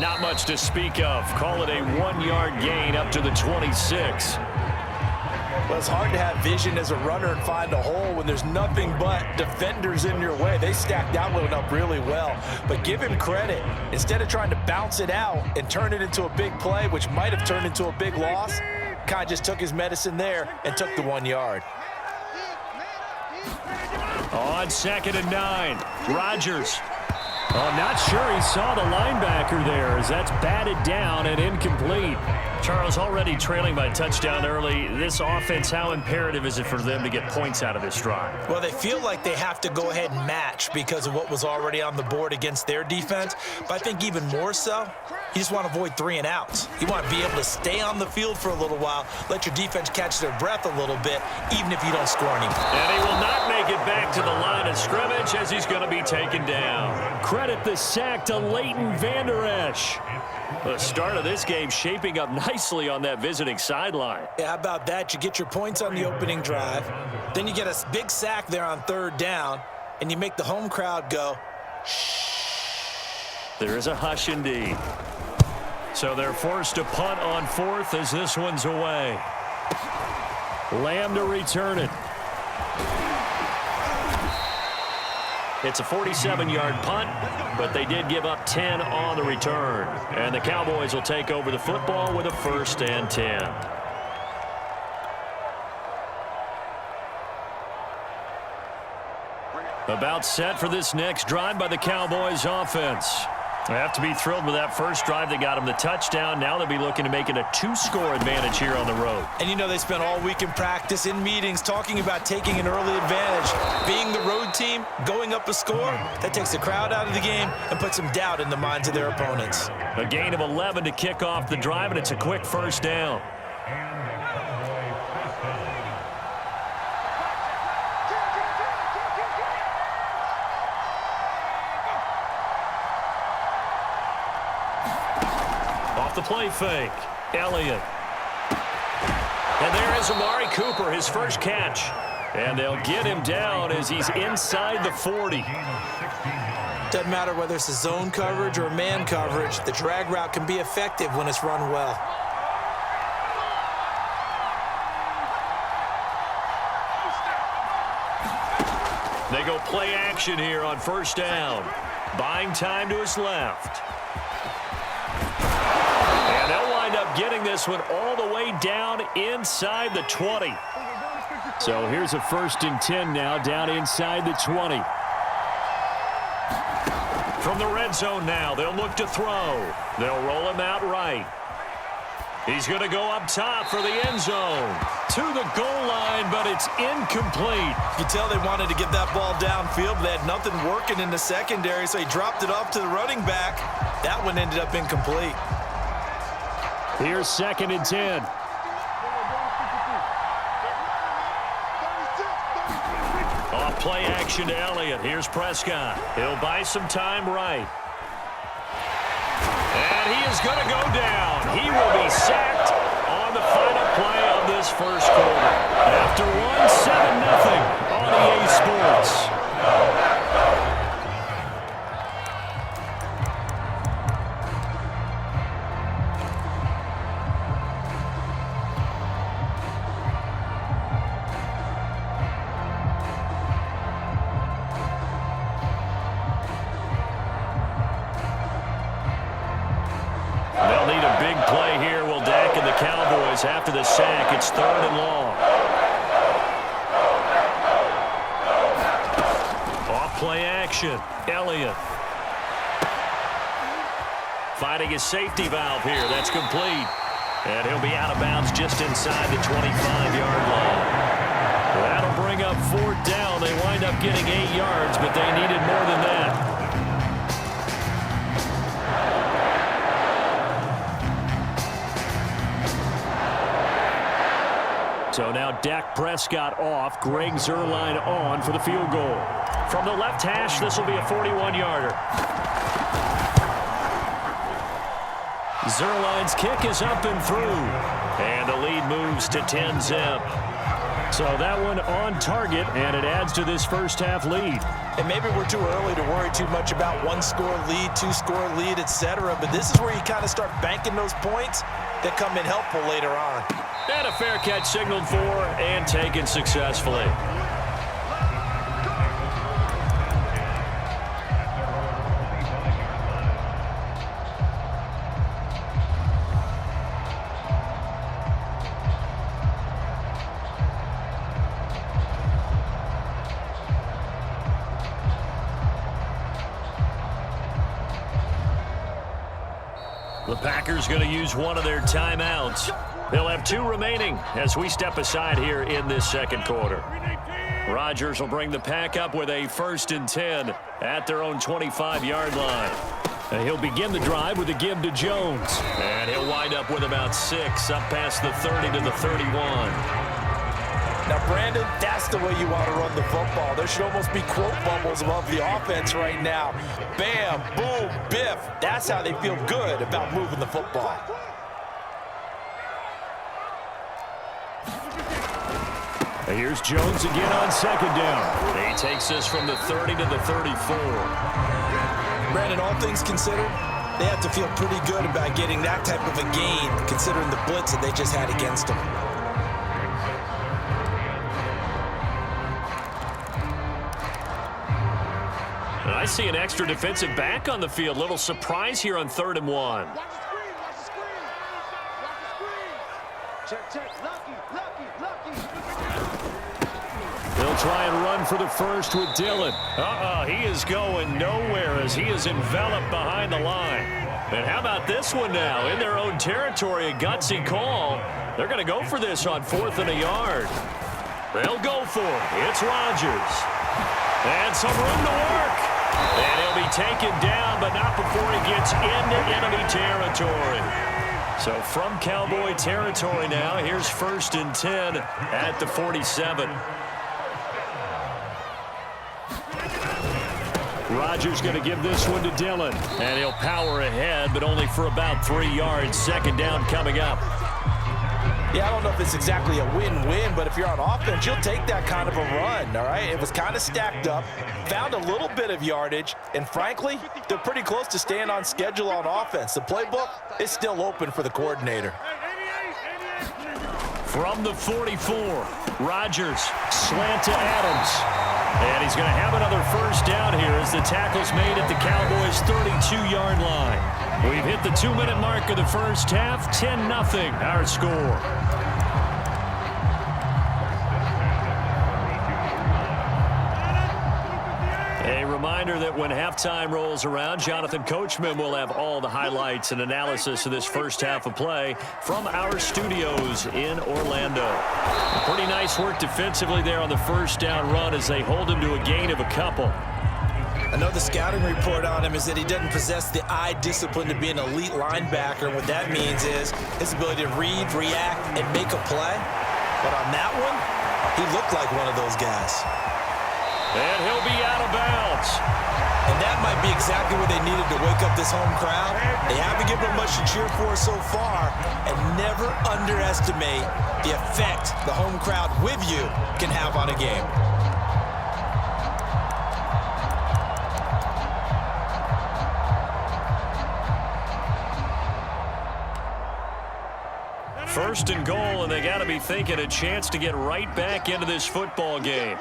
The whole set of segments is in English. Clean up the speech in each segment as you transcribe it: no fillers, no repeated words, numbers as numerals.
not much to speak of. Call it a 1-yard gain up to the 26. Well, it's hard to have vision as a runner and find a hole when there's nothing but defenders in your way. They stacked that one up really well. But give him credit. Instead of trying to bounce it out and turn it into a big play, which might have turned into a big loss, kind of just took his medicine there and took the 1 yard. On 2nd and 9, Rodgers. Oh, not sure he saw the linebacker there as that's batted down and incomplete. Charles, already trailing by touchdown early. This offense, how imperative is it for them to get points out of this drive? Well, they feel like they have to go ahead and match because of what was already on the board against their defense. But I think even more so, you just want to avoid 3 and outs. You want to be able to stay on the field for a little while, let your defense catch their breath a little bit, even if you don't score anything. And he will not make it back to the line of scrimmage as he's going to be taken down. Credit the sack to Leighton Vander Esch. The start of this game shaping up nicely on that visiting sideline. Yeah, how about that? You get your points on the opening drive. Then you get a big sack there on 3rd down, and you make the home crowd go, shh. There is a hush indeed. So they're forced to punt on 4th as this one's away. Lamb to return it. It's a 47-yard punt, but they did give up 10 on the return. And the Cowboys will take over the football with a 1st and 10. About set for this next drive by the Cowboys offense. They have to be thrilled with that first drive that got them the touchdown. Now they'll be looking to make it a 2-score advantage here on the road. And you know they spent all week in practice, in meetings, talking about taking an early advantage. Being the road team, going up a score, that takes the crowd out of the game and puts some doubt in the minds of their opponents. A gain of 11 to kick off the drive, and it's a quick 1st down. The play fake. Elliott. And there is Amari Cooper, his first catch. And they'll get him down as he's inside the 40. Doesn't matter whether it's a zone coverage or man coverage, the drag route can be effective when it's run well. They go play action here on 1st down. Buying time to his left. Getting this one all the way down inside the 20. So here's a 1st and 10 now down inside the 20. From the red zone now, they'll look to throw. They'll roll him out right. He's going to go up top for the end zone. To the goal line, but it's incomplete. You can tell they wanted to get that ball downfield, but they had nothing working in the secondary, so he dropped it off to the running back. That one ended up incomplete. Here's 2nd and 10. Off play action to Elliott. Here's Prescott. He'll buy some time right. And he is going to go down. He will be sacked on the final play of this first quarter. After 1-7-0 on EA Sports. After the sack, it's 3rd and long. Off play action. Elliott. Finding his safety valve here. That's complete. And he'll be out of bounds just inside the 25-yard line. That'll bring up 4th down. They wind up getting 8 yards, but they needed more than that. So now Dak Prescott off, Greg Zuerlein on for the field goal. From the left hash, this will be a 41-yarder. Zuerlein's kick is up and through. And the lead moves to 10-zip. So that one on target, and it adds to this first half lead. And maybe we're too early to worry too much about one-score lead, two-score lead, etc. But this is where you kind of start banking those points that come in helpful later on. And a fair catch signaled for and taken successfully. The Packers going to use one of their timeouts. They'll have 2 remaining as we step aside here in this second quarter. Rodgers will bring the pack up with a 1st and 10 at their own 25-yard line. And he'll begin the drive with a give to Jones. And he'll wind up with about 6 up past the 30 to the 31. Now, Brandon, that's the way you want to run the football. There should almost be quote bubbles above the offense right now. Bam, boom, biff. That's how they feel good about moving the football. And here's Jones again on 2nd down. He takes this from the 30 to the 34. Brandon, all things considered, they have to feel pretty good about getting that type of a gain, considering the blitz that they just had against them. And I see an extra defensive back on the field. Little surprise here on 3rd and 1. Watch the screen, watch the screen. Watch the screen. Check. Lucky. They'll try and run for the first with Dillon. He is going nowhere as he is enveloped behind the line. And how about this one now? In their own territory, a gutsy call. They're going to go for this on 4th and a yard. They'll go for it. It's Rodgers. And some room to work. And he'll be taken down, but not before he gets into enemy territory. So from Cowboy territory now, here's 1st and 10 at the 47. Rodgers going to give this one to Dillon. And he'll power ahead, but only for about 3 yards. 2nd down coming up. Yeah, I don't know if it's exactly a win-win, but if you're on offense, you'll take that kind of a run, all right? It was kind of stacked up, found a little bit of yardage, and frankly, they're pretty close to staying on schedule on offense. The playbook is still open for the coordinator. From the 44, Rodgers, slant to Adams. And he's going to have another 1st down here as the tackle's made at the Cowboys' 32-yard line. We've hit the 2-minute mark of the first half, 10-0 our score. A reminder that when halftime rolls around, Jonathan Coachman will have all the highlights and analysis of this first half of play from our studios in Orlando. Pretty nice work defensively there on the 1st down run as they hold him to a gain of a couple. I know the scouting report on him is that he doesn't possess the eye discipline to be an elite linebacker. And what that means is his ability to read, react, and make a play. But on that one, he looked like one of those guys. And he'll be out of bounds. And that might be exactly what they needed to wake up this home crowd. They haven't given them much to cheer for so far. And never underestimate the effect the home crowd with you can have on a game. First and goal, and they got to be thinking a chance to get right back into this football game.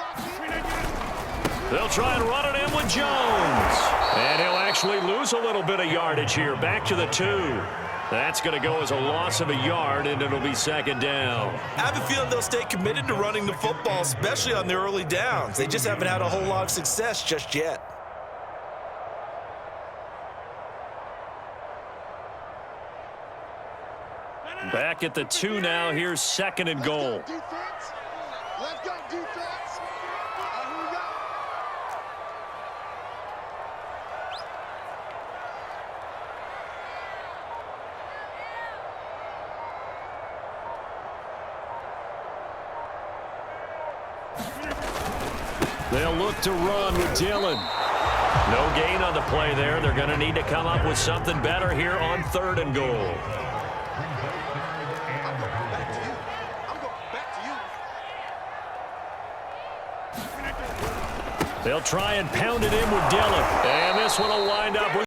They'll try and run it in with Jones. And he'll actually lose a little bit of yardage here. Back to the 2. That's going to go as a loss of a yard, and it'll be 2nd down. I have a feeling they'll stay committed to running the football, especially on the early downs. They just haven't had a whole lot of success just yet. Back at the 2 now. Here's 2nd and goal. Let's go, defense. Here we go. They'll look to run with Dillon. No gain on the play there. They're going to need to come up with something better here on 3rd and goal. They'll try and pound it in with Dillon. And this one will wind up with